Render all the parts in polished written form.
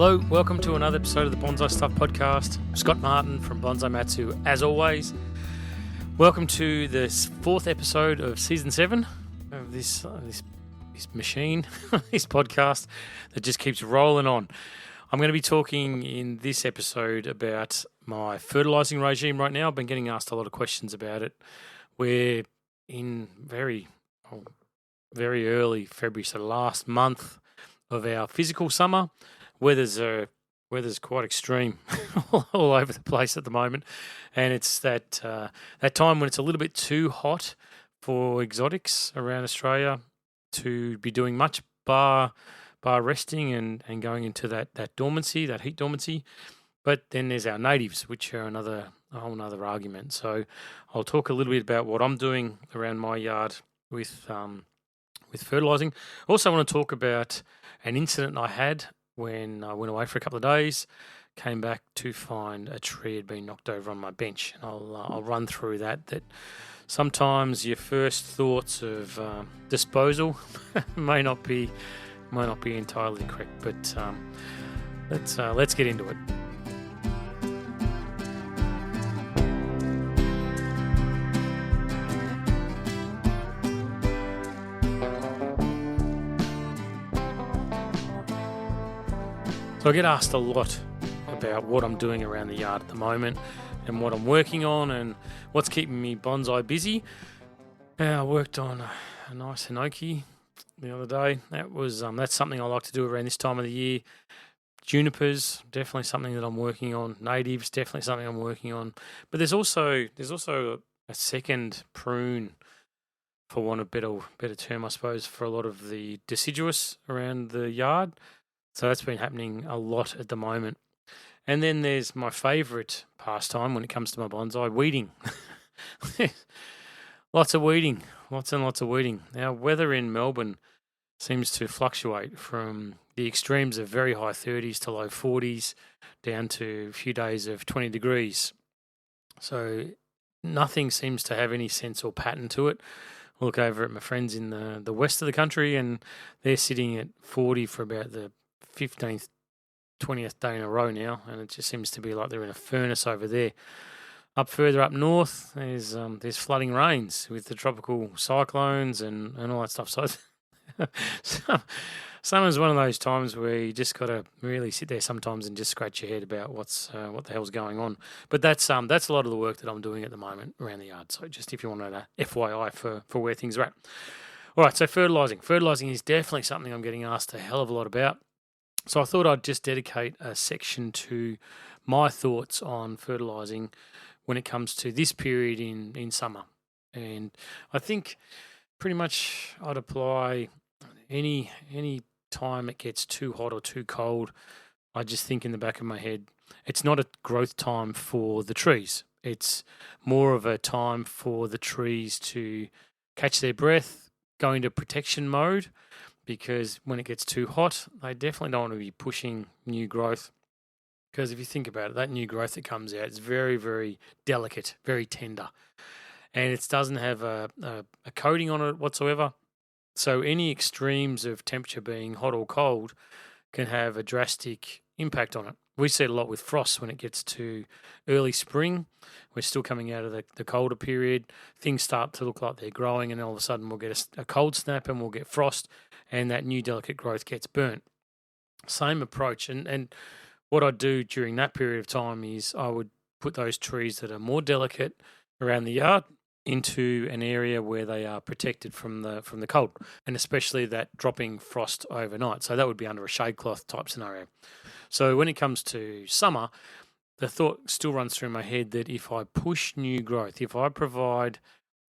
Hello, welcome to another episode of the Bonsai Stuff podcast. Scott Martin from Bonsai Matsu, as always. Welcome to this fourth episode of season 7 of this machine, this podcast that just keeps rolling on. I'm going to be talking in this episode about my fertilising regime right now. I've been getting asked a lot of questions about it. We're in very early February, so last month of our physical summer. Weather's quite extreme all over the place at the moment, and it's that time when it's a little bit too hot for exotics around Australia to be doing much bar resting and going into that dormancy, that heat dormancy. But then there's our natives, which are a whole another argument. So I'll talk a little bit about what I'm doing around my yard with fertilising. Also, I want to talk about an incident I had when I went away for a couple of days, came back to find a tree had been knocked over on my bench. And I'll run through that sometimes your first thoughts of disposal may not be entirely correct, but let's get into it. So I get asked a lot about what I'm doing around the yard at the moment and what I'm working on and what's keeping me bonsai busy. I worked on a nice hinoki the other day. That's something I like to do around this time of the year. Junipers, definitely something that I'm working on. Natives, definitely something I'm working on. But there's also a second prune, for want of a better term, I suppose, for a lot of the deciduous around the yard. So that's been happening a lot at the moment. And then there's my favourite pastime when it comes to my bonsai, weeding. Lots and lots of weeding. Now, weather in Melbourne seems to fluctuate from the extremes of very high 30s to low 40s down to a few days of 20 degrees. So nothing seems to have any sense or pattern to it. I look over at my friends in the west of the country and they're sitting at 40 for about the 15th, 20th day in a row now, and it just seems to be like they're in a furnace over there. Further up north, there's flooding rains with the tropical cyclones and all that stuff. So summer's one of those times where you just got to really sit there sometimes and just scratch your head about what the hell's going on. But that's a lot of the work that I'm doing at the moment around the yard. So just if you want to know, FYI for where things are at. All right, so fertilising. Fertilising is definitely something I'm getting asked a hell of a lot about. So I thought I'd just dedicate a section to my thoughts on fertilising when it comes to this period in summer. And I think pretty much I'd apply any time it gets too hot or too cold. I just think in the back of my head, it's not a growth time for the trees. It's more of a time for the trees to catch their breath, go into protection mode, because when it gets too hot, they definitely don't want to be pushing new growth. Because if you think about it, that new growth that comes out is very, very delicate, very tender. And it doesn't have a coating on it whatsoever. So any extremes of temperature being hot or cold can have a drastic impact on it. We see it a lot with frost when it gets to early spring. We're still coming out of the colder period. Things start to look like they're growing, and all of a sudden we'll get a cold snap and we'll get frost, and that new delicate growth gets burnt. Same approach. And what I do during that period of time is I would put those trees that are more delicate around the yard into an area where they are protected from the cold, and especially that dropping frost overnight. So that would be under a shade cloth type scenario. So when it comes to summer, the thought still runs through my head that if I push new growth, if I provide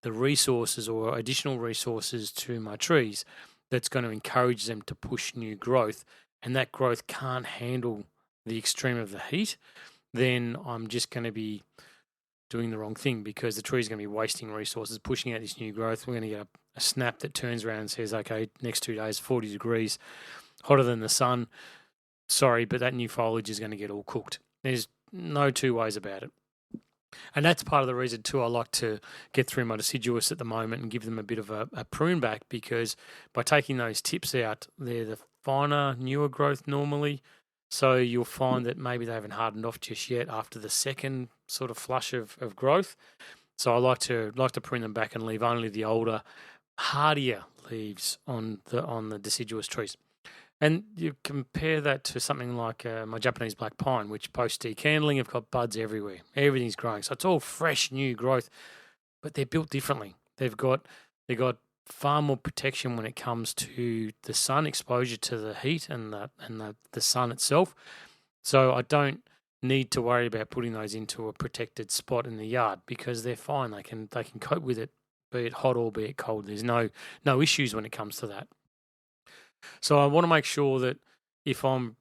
the resources or additional resources to my trees, that's going to encourage them to push new growth, and that growth can't handle the extreme of the heat, then I'm just going to be doing the wrong thing, because the tree's going to be wasting resources, pushing out this new growth. We're going to get a snap that turns around and says, okay, next 2 days, 40 degrees, hotter than the sun. Sorry, but that new foliage is going to get all cooked. There's no two ways about it. And that's part of the reason too I like to get through my deciduous at the moment and give them a bit of a prune back, because by taking those tips out, they're the finer, newer growth normally. So you'll find that maybe they haven't hardened off just yet after the second sort of flush of growth. So I like to prune them back and leave only the older, hardier leaves on the deciduous trees. And you compare that to something like my Japanese black pine, which post decandling have got buds everywhere. Everything's growing, so it's all fresh, new growth. But they're built differently. They've got far more protection when it comes to the sun exposure to the heat and the sun itself. So I don't need to worry about putting those into a protected spot in the yard because they're fine. They can cope with it, be it hot or be it cold. There's no issues when it comes to that. So I want to make sure that if I'm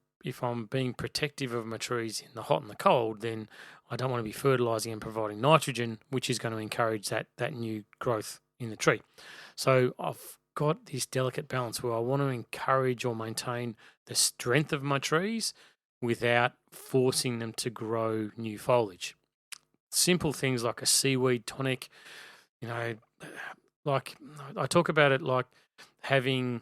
being protective of my trees in the hot and the cold, then I don't want to be fertilizing and providing nitrogen, which is going to encourage that new growth in the tree. So I've got this delicate balance where I want to encourage or maintain the strength of my trees without forcing them to grow new foliage. Simple things like a seaweed tonic, like I talk about it like having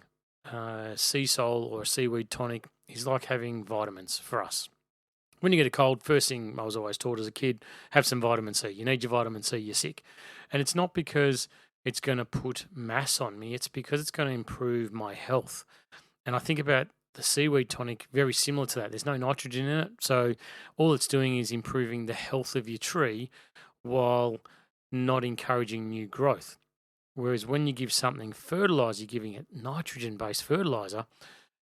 sea salt or a seaweed tonic is like having vitamins for us. When you get a cold, first thing I was always taught as a kid, have some vitamin C. You need your vitamin C, you're sick. And it's not because it's going to put mass on me, it's because it's going to improve my health. And I think about the seaweed tonic very similar to that. There's no nitrogen in it, so all it's doing is improving the health of your tree while not encouraging new growth. Whereas when you give something fertilizer, you're giving it nitrogen-based fertilizer,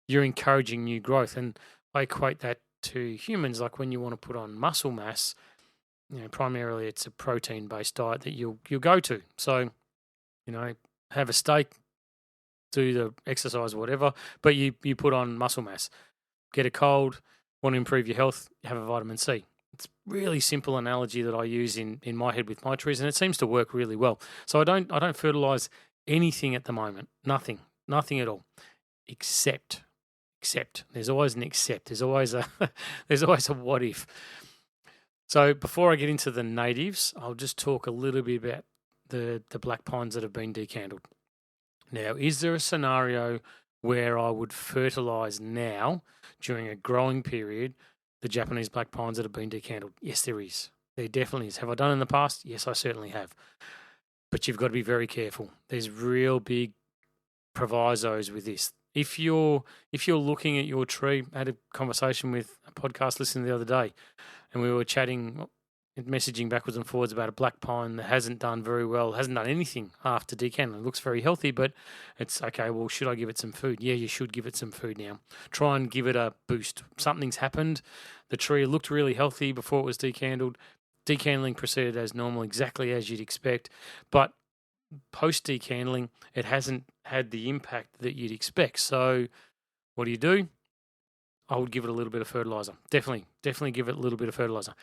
you're encouraging new growth. And I equate that to humans, like when you want to put on muscle mass, primarily it's a protein-based diet that you'll go to. So, have a steak, do the exercise, whatever, but you put on muscle mass. Get a cold, want to improve your health, have a vitamin C. It's a really simple analogy that I use in my head with my trees, and it seems to work really well. So I don't fertilize anything at the moment. Nothing at all. Except. There's always an except. There's always a what if. So before I get into the natives, I'll just talk a little bit about the black pines that have been decandled. Now, is there a scenario where I would fertilize now during a growing period the Japanese black pines that have been decandled? Yes, there is. There definitely is. Have I done it in the past? Yes, I certainly have. But you've got to be very careful. There's real big provisos with this. If you're looking at your tree, I had a conversation with a podcast listener the other day, and we were chatting, messaging backwards and forwards about a black pine that hasn't done very well, hasn't done anything after decandling. It looks very healthy, but it's okay, well, should I give it some food? Yeah, you should give it some food now. Try and give it a boost. Something's happened. The tree looked really healthy before it was decandled. Decandling proceeded as normal, exactly as you'd expect, but post-decandling, it hasn't had the impact that you'd expect. So what do? I would give it a little bit of fertilizer. Definitely give it a little bit of fertilizer.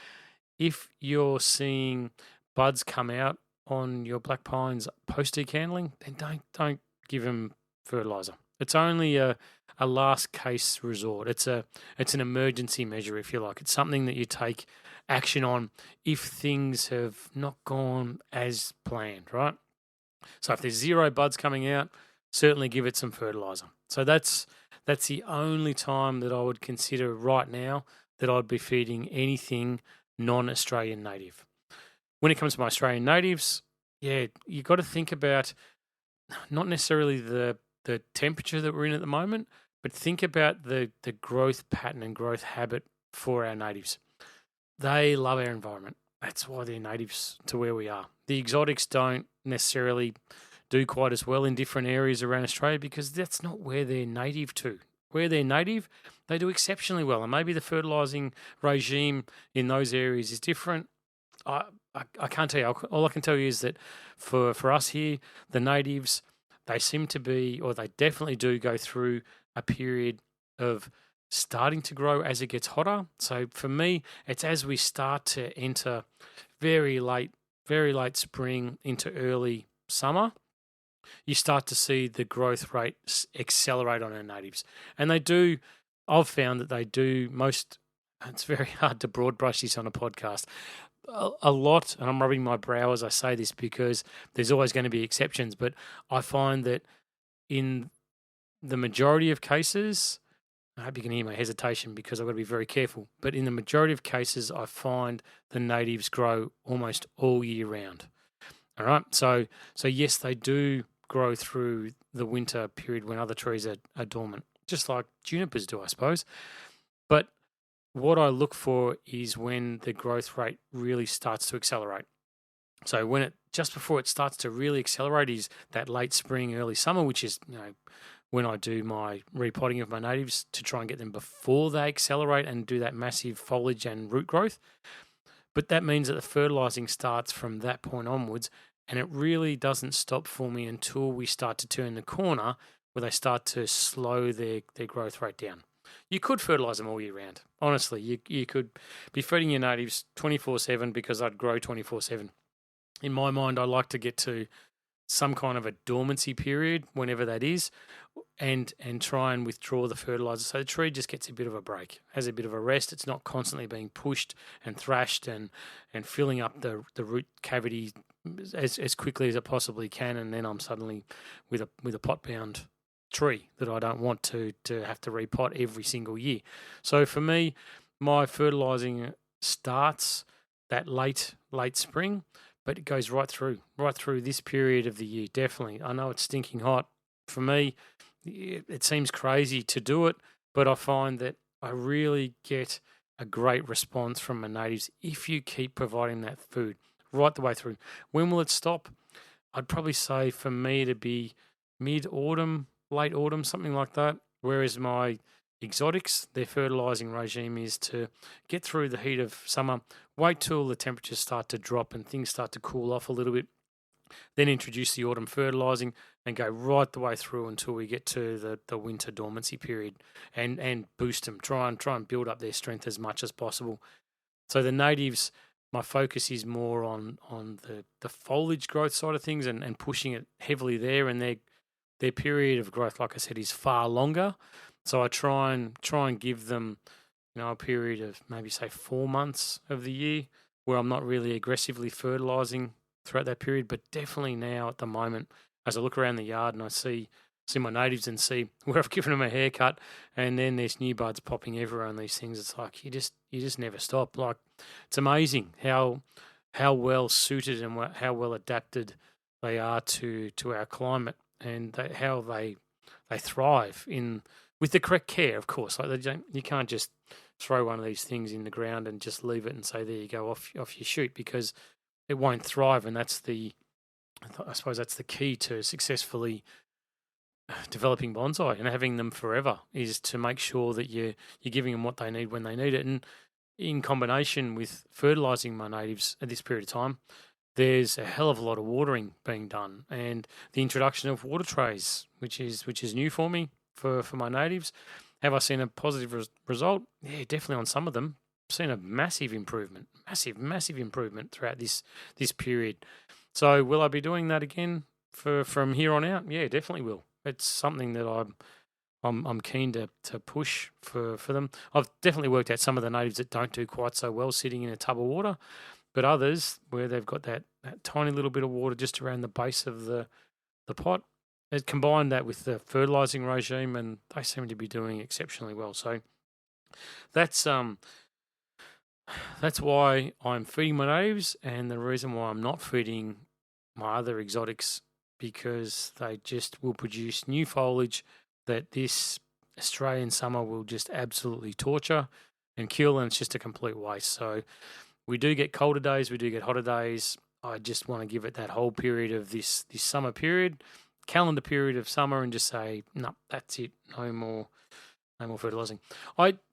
If you're seeing buds come out on your black pines post-decandling, then don't give them fertilizer. It's only a last case resort. It's an emergency measure, if you like. It's something that you take action on if things have not gone as planned, right? So if there's zero buds coming out, certainly give it some fertilizer. So that's the only time that I would consider right now that I'd be feeding anything non-Australian native. When it comes to my Australian natives, yeah, you got to think about not necessarily the temperature that we're in at the moment, but think about the growth pattern and growth habit for our natives. They love our environment. That's why they're natives to where we are. The exotics don't necessarily do quite as well in different areas around Australia because that's not where they're native to. Where they're native, they do exceptionally well. And maybe the fertilising regime in those areas is different. I can't tell you. All I can tell you is that for us here, the natives, they seem to be, or they definitely do go through a period of starting to grow as it gets hotter. So for me, it's as we start to enter very late spring into early summer, you start to see the growth rate accelerate on our natives. And they do, I've found that they do it's very hard to broad brush this on a podcast. A lot, and I'm rubbing my brow as I say this because there's always going to be exceptions, but I find that in the majority of cases, I hope you can hear my hesitation because I've got to be very careful. But in the majority of cases, I find the natives grow almost all year round. All right. So yes, they do grow through the winter period when other trees are dormant, just like junipers do, I suppose. But what I look for is when the growth rate really starts to accelerate. So when it just before it starts to really accelerate is that late spring, early summer, which is when I do my repotting of my natives to try and get them before they accelerate and do that massive foliage and root growth. But that means that the fertilizing starts from that point onwards, and it really doesn't stop for me until we start to turn the corner where they start to slow their growth rate down. You could fertilize them all year round. Honestly, you could be feeding your natives 24/7 because I'd grow 24/7. In my mind, I like to get to some kind of a dormancy period, whenever that is, and try and withdraw the fertilizer so the tree just gets a bit of a break, has a bit of a rest. It's not constantly being pushed and thrashed and filling up the root cavity as quickly as it possibly can, and then I'm suddenly with a pot bound tree that I don't want to have to repot every single year. So for me, my fertilizing starts that late spring, but it goes right through this period of the year. Definitely, I know it's stinking hot. For me, it seems crazy to do it, but I find that I really get a great response from my natives if you keep providing that food right the way through. When will it stop? I'd probably say for me to be mid-autumn, late autumn, something like that. Whereas my exotics, their fertilizing regime is to get through the heat of summer, wait till the temperatures start to drop and things start to cool off a little bit, then introduce the autumn fertilizing and go right the way through until we get to the winter dormancy period and boost them, try and build up their strength as much as possible. So the natives, my focus is more on the foliage growth side of things and pushing it heavily there, and their period of growth, like I said, is far longer. So I try and give them, a period of maybe say 4 months of the year where I'm not really aggressively fertilizing throughout that period. But definitely now at the moment, as I look around the yard and I see my natives and see where I've given them a haircut, and then there's new buds popping everywhere on these things. It's like you just never stop. Like, it's amazing how well suited and how well adapted they are to our climate, and how they thrive with the correct care, of course. Like, you can't just throw one of these things in the ground and just leave it and say, there you go, off your shoot, because it won't thrive. And I suppose that's the key to successfully developing bonsai and having them forever, is to make sure that you're giving them what they need when they need it. And in combination with fertilizing my natives at this period of time, there's a hell of a lot of watering being done, and the introduction of water trays, which is new for me for my natives. Have I seen a positive result? Yeah, definitely on some of them. I've seen a massive improvement throughout this period. So will I be doing that again from here on out? Yeah, definitely will. It's something that I'm keen to push for them. I've definitely worked out some of the natives that don't do quite so well sitting in a tub of water, but others where they've got that tiny little bit of water just around the base of the pot. It combined that with the fertilizing regime, and they seem to be doing exceptionally well. So that's why I'm feeding my natives, and the reason why I'm not feeding my other exotics, because they just will produce new foliage that this Australian summer will just absolutely torture and kill, and it's just a complete waste. So we do get colder days, we do get hotter days. I just want to give it that whole period of this summer period, calendar period of summer, and just say, no, that's it, no more fertilizing.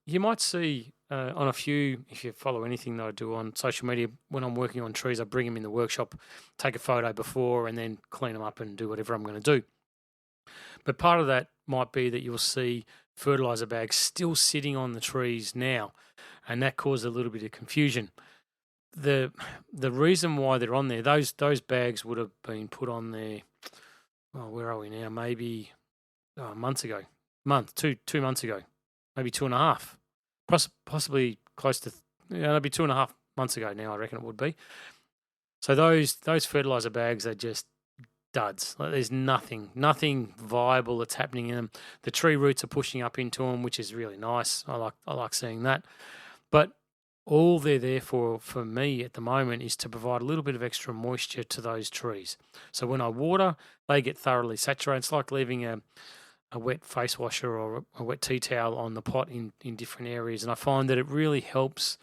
You might see on a few, if you follow anything that I do on social media, when I'm working on trees, I bring them in the workshop, take a photo before, and then clean them up and do whatever I'm going to do. But part of that might be that you'll see fertilizer bags still sitting on the trees now, and that caused a little bit of confusion. The reason why they're on there, those bags would have been put on there, where are we now? Maybe months ago, 2 months ago, maybe 2.5, possibly close to, it'll be 2.5 months ago now, I reckon it would be. So those fertilizer bags are just duds. Like, there's nothing viable that's happening in them. The tree roots are pushing up into them, which is really nice. I like seeing that. But all they're there for me at the moment is to provide a little bit of extra moisture to those trees. So when I water, they get thoroughly saturated. It's like leaving a wet face washer or a wet tea towel on the pot in different areas. And I find that it really helps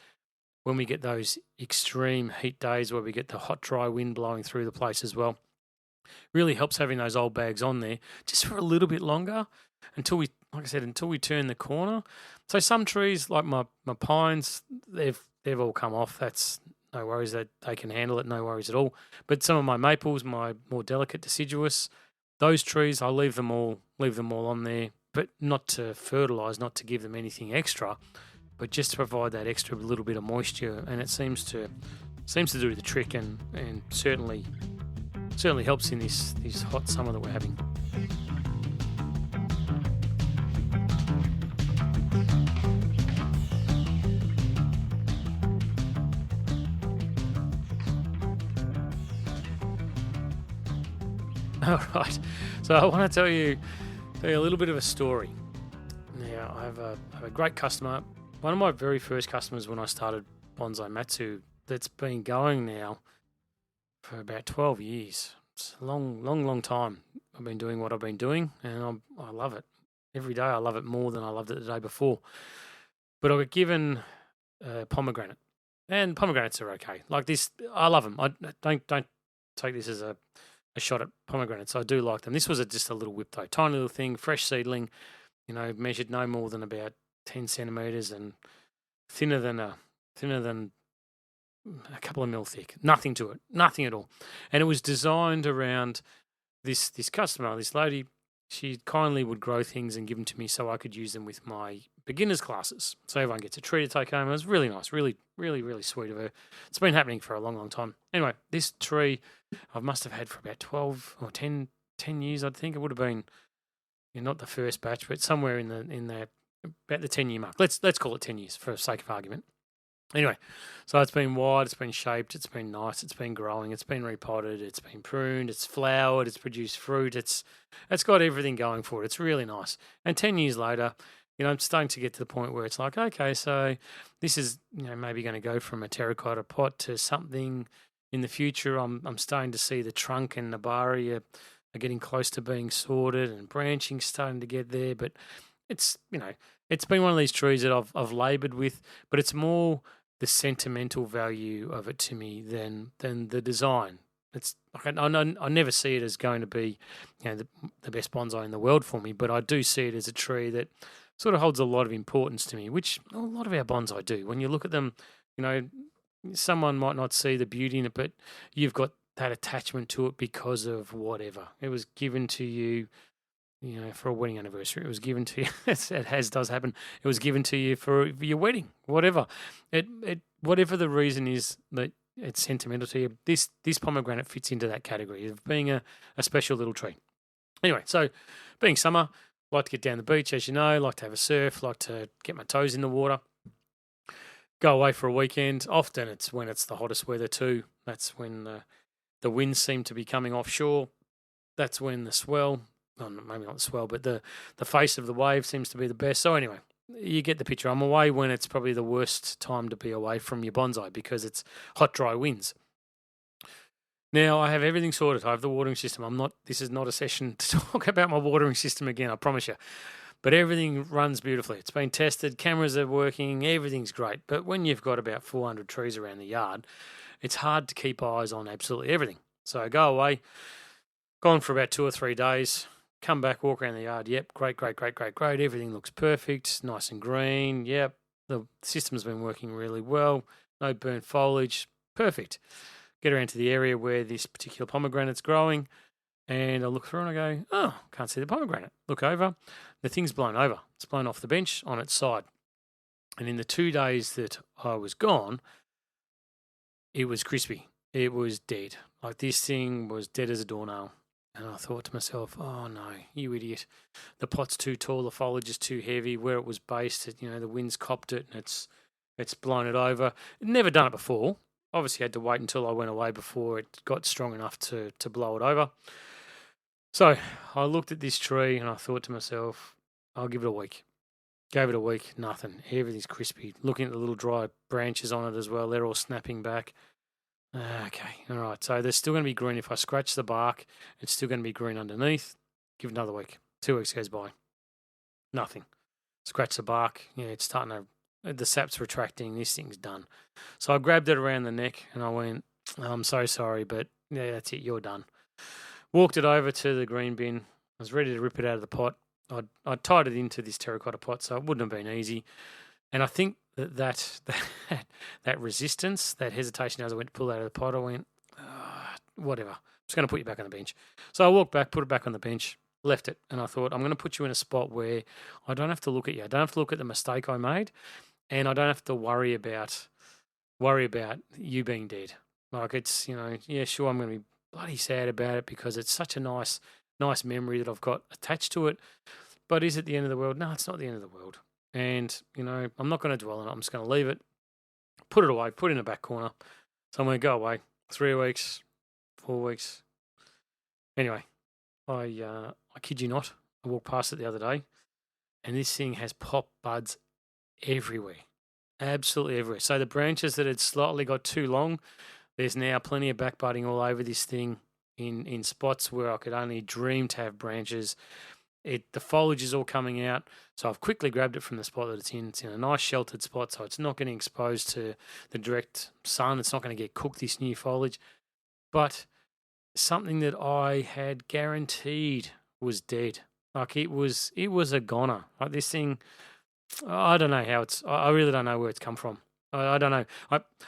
when we get those extreme heat days where we get the hot, dry wind blowing through the place as well. Really helps having those old bags on there just for a little bit longer until we turn the corner. So some trees like my pines, they've all come off. That's no worries, that they can handle it, no worries at all. But some of my maples, my more delicate deciduous, those trees, I leave them all on there, but not to fertilise, not to give them anything extra, but just to provide that extra little bit of moisture, and it seems to do the trick, and certainly helps in this hot summer that we're having. All right, so I want to tell you a little bit of a story. Now, I have a great customer, one of my very first customers when I started Bonsai Matsu, that's been going now for about 12 years. It's a long time I've been doing what I've been doing, and I love it. Every day I love it more than I loved it the day before. But I got given pomegranate, and pomegranates are okay. Like this, I love them. I don't take this as a shot at pomegranates. I do like them. This was just a little whip though, tiny little thing, fresh seedling, measured no more than about 10 centimeters and thinner than a couple of mil thick. Nothing to it, nothing at all. And it was designed around this customer, this lady. She kindly would grow things and give them to me so I could use them with my beginners classes. So everyone gets a tree to take home. It was really nice, really sweet of her. It's been happening for a long time. Anyway, this tree I must have had for about 12 or 10 years, I think. It would have been not the first batch, but somewhere in the about the 10-year mark. Let's call it 10 years for the sake of argument. Anyway, so it's been wide, it's been shaped, it's been nice, it's been growing, it's been repotted, it's been pruned, it's flowered, it's produced fruit, it's got everything going for it. It's really nice. And 10 years later, I'm starting to get to the point where it's like, okay, so this is maybe going to go from a terracotta pot to something in the future. I'm starting to see the trunk and the bari are getting close to being sorted, and branching starting to get there. But it's it's been one of these trees that I've laboured with, but it's more the sentimental value of it to me than the design. It's I never see it as going to be the best bonsai in the world for me, but I do see it as a tree that sort of holds a lot of importance to me, which a lot of our bonsai do. When you look at them, someone might not see the beauty in it, but you've got that attachment to it because of whatever. It was given to you, for a wedding anniversary. It was given to you. It does happen. It was given to you for your wedding, whatever. Whatever the reason is that it's sentimental to you, this pomegranate fits into that category of being a special little tree. Anyway, so being summer, like to get down the beach, as you know, like to have a surf, like to get my toes in the water, go away for a weekend. Often it's when it's the hottest weather too. That's when the winds seem to be coming offshore. That's when the swell, well, maybe not the swell, but the face of the wave seems to be the best. So anyway, you get the picture. I'm away when it's probably the worst time to be away from your bonsai because it's hot, dry winds. Now, I have everything sorted. I have the watering system. This is not a session to talk about my watering system again, I promise you. But everything runs beautifully. It's been tested. Cameras are working. Everything's great. But when you've got about 400 trees around the yard, it's hard to keep eyes on absolutely everything. So I go away, gone for about 2 or 3 days, come back, walk around the yard. Yep, great. Everything looks perfect, nice and green. Yep, the system's been working really well. No burnt foliage. Perfect. Get around to the area where this particular pomegranate's growing, and I look through and I go, oh, can't see the pomegranate. Look over. The thing's blown over. It's blown off the bench on its side. And in the 2 days that I was gone, it was crispy. It was dead. Like this thing was dead as a doornail. And I thought to myself, oh no, you idiot. The pot's too tall, the foliage is too heavy. Where it was based, the wind's copped it and it's blown it over. Never done it before. Obviously had to wait until I went away before it got strong enough to blow it over. So I looked at this tree and I thought to myself, I'll give it a week. Gave it a week, nothing. Everything's crispy. Looking at the little dry branches on it as well, they're all snapping back. Okay, all right. So they're still going to be green. If I scratch the bark, it's still going to be green underneath. Give it another week. 2 weeks goes by. Nothing. Scratch the bark. Yeah, it's starting to, the sap's retracting. This thing's done. So I grabbed it around the neck and I went, I'm so sorry, but yeah, that's it. You're done. Walked it over to the green bin. I was ready to rip it out of the pot. I'd tied it into this terracotta pot, so it wouldn't have been easy. And I think that resistance, that hesitation as I went to pull it out of the pot, I went, whatever. I'm just going to put you back on the bench. So I walked back, put it back on the bench, left it, and I thought, I'm going to put you in a spot where I don't have to look at you. I don't have to look at the mistake I made, and I don't have to worry about you being dead. Like it's, yeah, sure, I'm going to be bloody sad about it because it's such a nice memory that I've got attached to it. But is it the end of the world? No, it's not the end of the world. And, I'm not going to dwell on it. I'm just going to leave it, put it away, put it in the back corner. So I'm going to go away 3 weeks, 4 weeks. Anyway, I kid you not, I walked past it the other day and this thing has popped buds everywhere. Absolutely everywhere. So the branches that had slightly got too long, there's now plenty of back budding all over this thing in spots where I could only dream to have branches. The foliage is all coming out, so I've quickly grabbed it from the spot that it's in. It's in a nice sheltered spot, so it's not getting exposed to the direct sun. It's not going to get cooked, this new foliage. But something that I had guaranteed was dead. Like it was a goner. Like this thing, I don't know how I really don't know where it's come from. I don't know.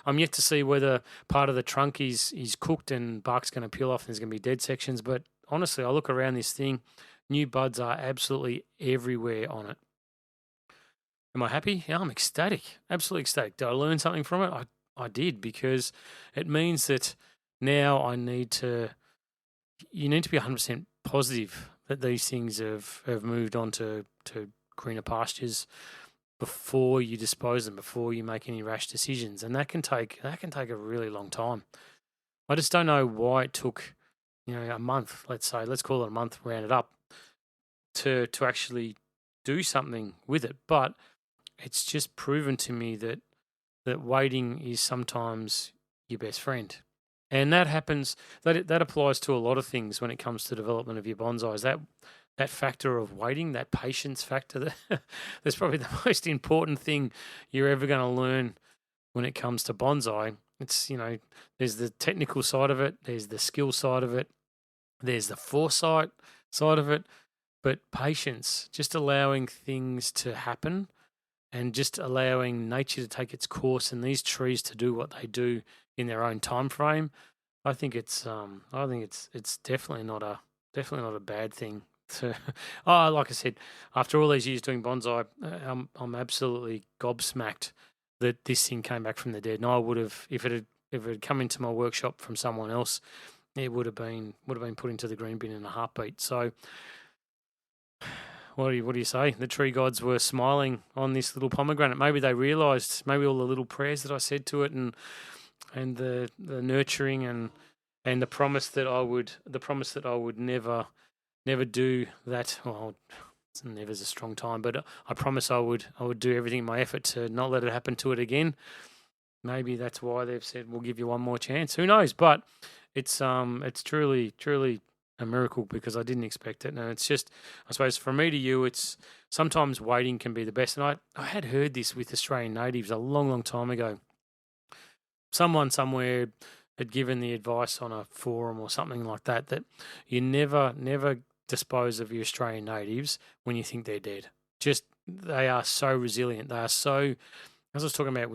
I'm yet to see whether part of the trunk is cooked and bark's going to peel off and there's going to be dead sections. But honestly, I look around this thing, new buds are absolutely everywhere on it. Am I happy? Yeah, I'm ecstatic. Absolutely ecstatic. Did I learn something from it? I did, because it means that now you need to be 100% positive that these things have moved on to greener pastures before you dispose them, before you make any rash decisions. And that can take a really long time. I just don't know why it took, a month, let's call it a month, round it up, to actually do something with it. But it's just proven to me that waiting is sometimes your best friend. And that happens, that applies to a lot of things when it comes to development of your bonsais. That factor of waiting, that patience factor, that's probably the most important thing you're ever going to learn when it comes to bonsai. It's, there's the technical side of it, there's the skill side of it, there's the foresight side of it, but patience, just allowing things to happen and just allowing nature to take its course and these trees to do what they do in their own time frame. I think it's definitely not a bad thing. Like I said, after all these years doing bonsai, I'm absolutely gobsmacked that this thing came back from the dead. And I would have, if it had come into my workshop from someone else, it would have been put into the green bin in a heartbeat. So, what do you say? The tree gods were smiling on this little pomegranate. Maybe they realised, maybe all the little prayers that I said to it, and the nurturing and the promise that I would never do that. Well, never's a strong time, but I promise I would do everything in my effort to not let it happen to it again. Maybe that's why they've said we'll give you one more chance. Who knows? But it's truly a miracle, because I didn't expect it. And it's just, I suppose, from me to you, it's sometimes waiting can be the best. And I had heard this with Australian natives a long time ago. Someone somewhere had given the advice on a forum or something like that you never dispose of your Australian natives when you think they're dead. Just, they are so resilient. They are so, as I was talking about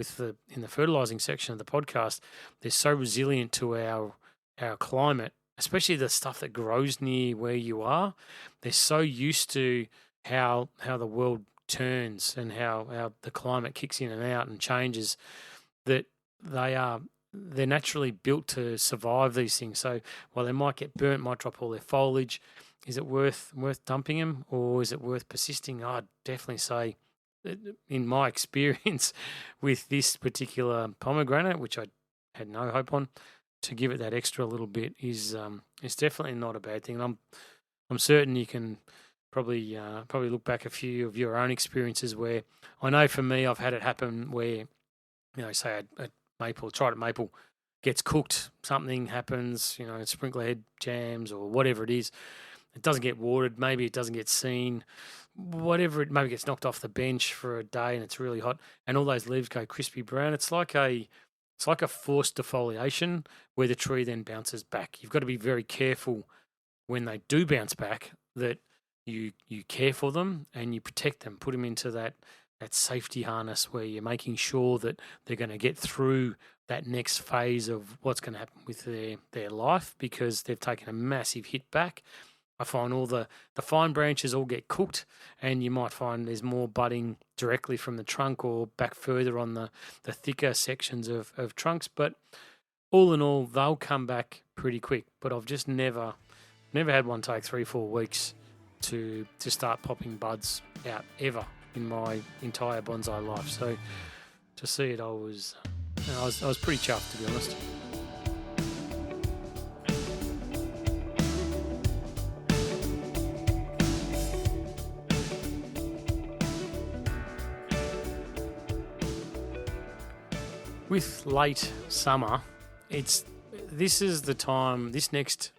in the fertilising section of the podcast, they're so resilient to our climate, especially the stuff that grows near where you are. They're so used to how the world turns and how the climate kicks in and out and changes, that they're naturally built to survive these things. So while they might get burnt, might drop all their foliage, is it worth dumping them, or is it worth persisting? I'd definitely say, in my experience with this particular pomegranate, which I had no hope on, to give it that extra little bit is definitely not a bad thing. And I'm I'm certain you can probably look back a few of your own experiences where I know for me I've had it happen where say a maple, tried at maple, gets cooked, something happens, sprinkler head jams or whatever it is. It doesn't get watered, maybe it doesn't get seen, whatever it maybe gets knocked off the bench for a day and it's really hot and all those leaves go crispy brown. It's like a forced defoliation where the tree then bounces back. You've got to be very careful when they do bounce back that you care for them and you protect them, put them into that safety harness where you're making sure that they're going to get through that next phase of what's going to happen with their life because they've taken a massive hit back. I find all the fine branches all get cooked and you might find there's more budding directly from the trunk or back further on the thicker sections of trunks. But all in all, they'll come back pretty quick. But I've just never had one take 3-4 weeks to start popping buds out ever in my entire bonsai life. So to see it, I was pretty chuffed, to be honest. With late summer, this is the time. This next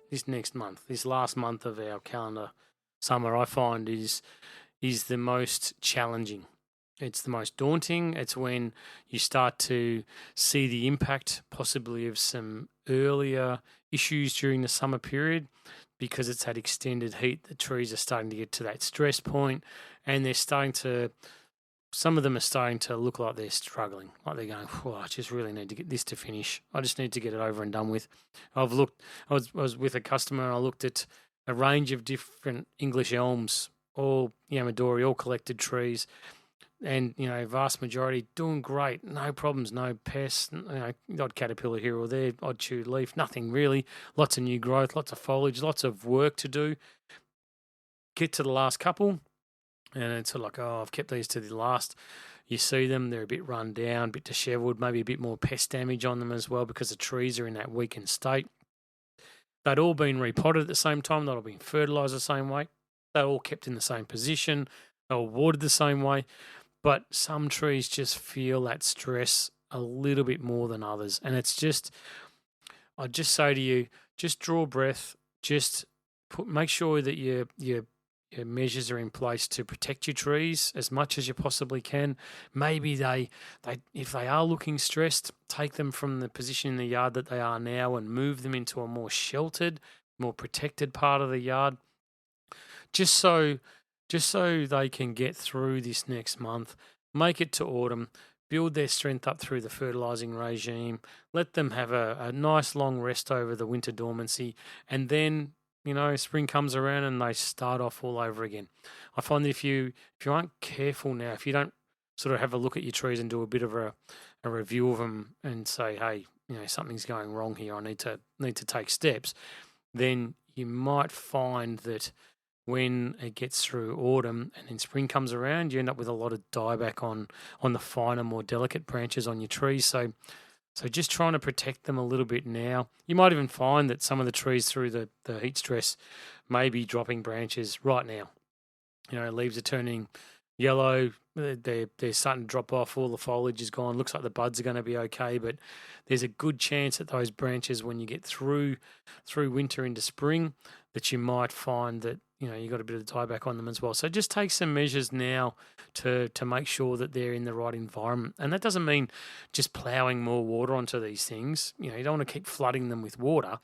month, this last month of our calendar summer, I find is the most challenging. It's the most daunting. It's when you start to see the impact possibly of some earlier issues during the summer period because it's had extended heat. The trees are starting to get to that stress point and some of them are starting to look like they're struggling, like they're going, I just really need to get this to finish. I just need to get it over and done with. I was with a customer and I looked at a range of different English elms, all Yamadori, all collected trees, and vast majority doing great, no problems, no pests, odd caterpillar here or there, odd chewed leaf, nothing really, lots of new growth, lots of foliage, lots of work to do. Get to the last couple, and it's sort of like, I've kept these to the last. You see them, they're a bit run down, a bit dishevelled, maybe a bit more pest damage on them as well because the trees are in that weakened state. They'd all been repotted at the same time. They'd all been fertilised the same way. They're all kept in the same position. They're all watered the same way. But some trees just feel that stress a little bit more than others. And it's just, I'd just say to you, just draw breath. Just make sure that your measures are in place to protect your trees as much as you possibly can. Maybe they if they are looking stressed, take them from the position in the yard that they are now and move them into a more sheltered, more protected part of the yard, just so they can get through this next month, make it to autumn, build their strength up through the fertilising regime, let them have a nice long rest over the winter dormancy, and then spring comes around and they start off all over again. I find that if you aren't careful now, if you don't sort of have a look at your trees and do a bit of a review of them and say, hey, something's going wrong here, I need to take steps, then you might find that when it gets through autumn and then spring comes around, you end up with a lot of dieback on the finer, more delicate branches on your trees. So just trying to protect them a little bit now. You might even find that some of the trees through the heat stress may be dropping branches right now. Leaves are turning yellow. They're starting to drop off. All the foliage is gone. Looks like the buds are going to be okay, but there's a good chance that those branches, when you get through winter into spring, that you might find that you got a bit of dieback on them as well. So just take some measures now to make sure that they're in the right environment. And that doesn't mean just ploughing more water onto these things. You don't want to keep flooding them with water.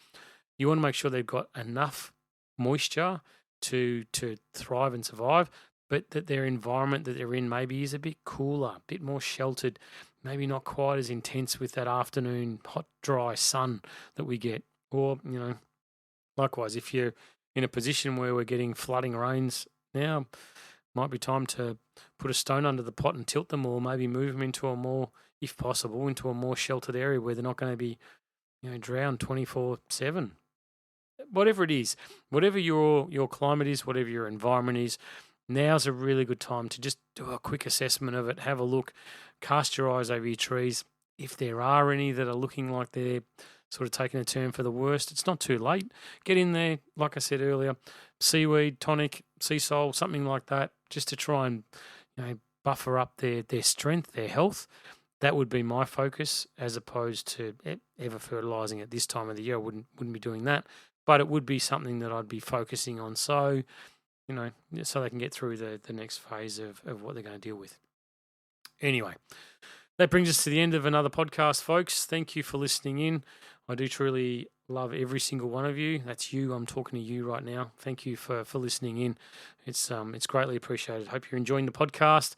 You want to make sure they've got enough moisture to thrive and survive, but that their environment that they're in maybe is a bit cooler, a bit more sheltered, maybe not quite as intense with that afternoon hot, dry sun that we get. Or, likewise, if you're in a position where we're getting flooding rains now, might be time to put a stone under the pot and tilt them, or maybe move them into a more, if possible, into a more sheltered area where they're not going to be, drowned 24/7. Whatever it is, whatever your climate is, whatever your environment is, now's a really good time to just do a quick assessment of it, have a look, cast your eyes over your trees. If there are any that are looking like they're sort of taking a turn for the worst, it's not too late. Get in there, like I said earlier, seaweed, tonic, sea salt, something like that, just to try and buffer up their strength, their health. That would be my focus, as opposed to ever fertilising at this time of the year. I wouldn't be doing that, but it would be something that I'd be focusing on. So, so they can get through the next phase of what they're going to deal with. Anyway, that brings us to the end of another podcast, folks. Thank you for listening in. I do truly love every single one of you. That's you. I'm talking to you right now. Thank you for listening in. It's greatly appreciated. Hope you're enjoying the podcast.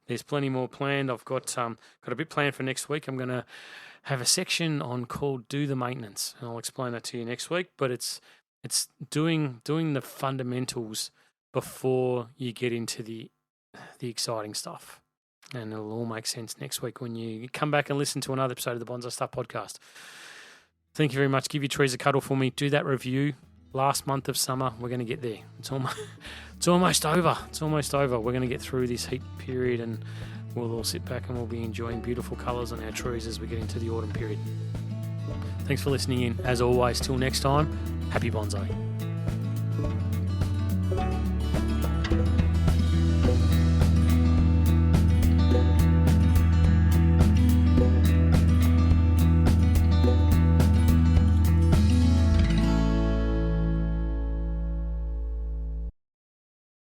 There's plenty more planned. I've got a bit planned for next week. I'm going to have a section called Do the Maintenance, and I'll explain that to you next week. But it's doing the fundamentals before you get into the exciting stuff. And it'll all make sense next week when you come back and listen to another episode of the Bonsai Stuff podcast. Thank you very much. Give your trees a cuddle for me. Do that review. Last month of summer, we're going to get there. It's almost over. It's almost over. We're going to get through this heat period, and we'll all sit back and we'll be enjoying beautiful colours on our trees as we get into the autumn period. Thanks for listening in. As always, till next time, happy bonsai.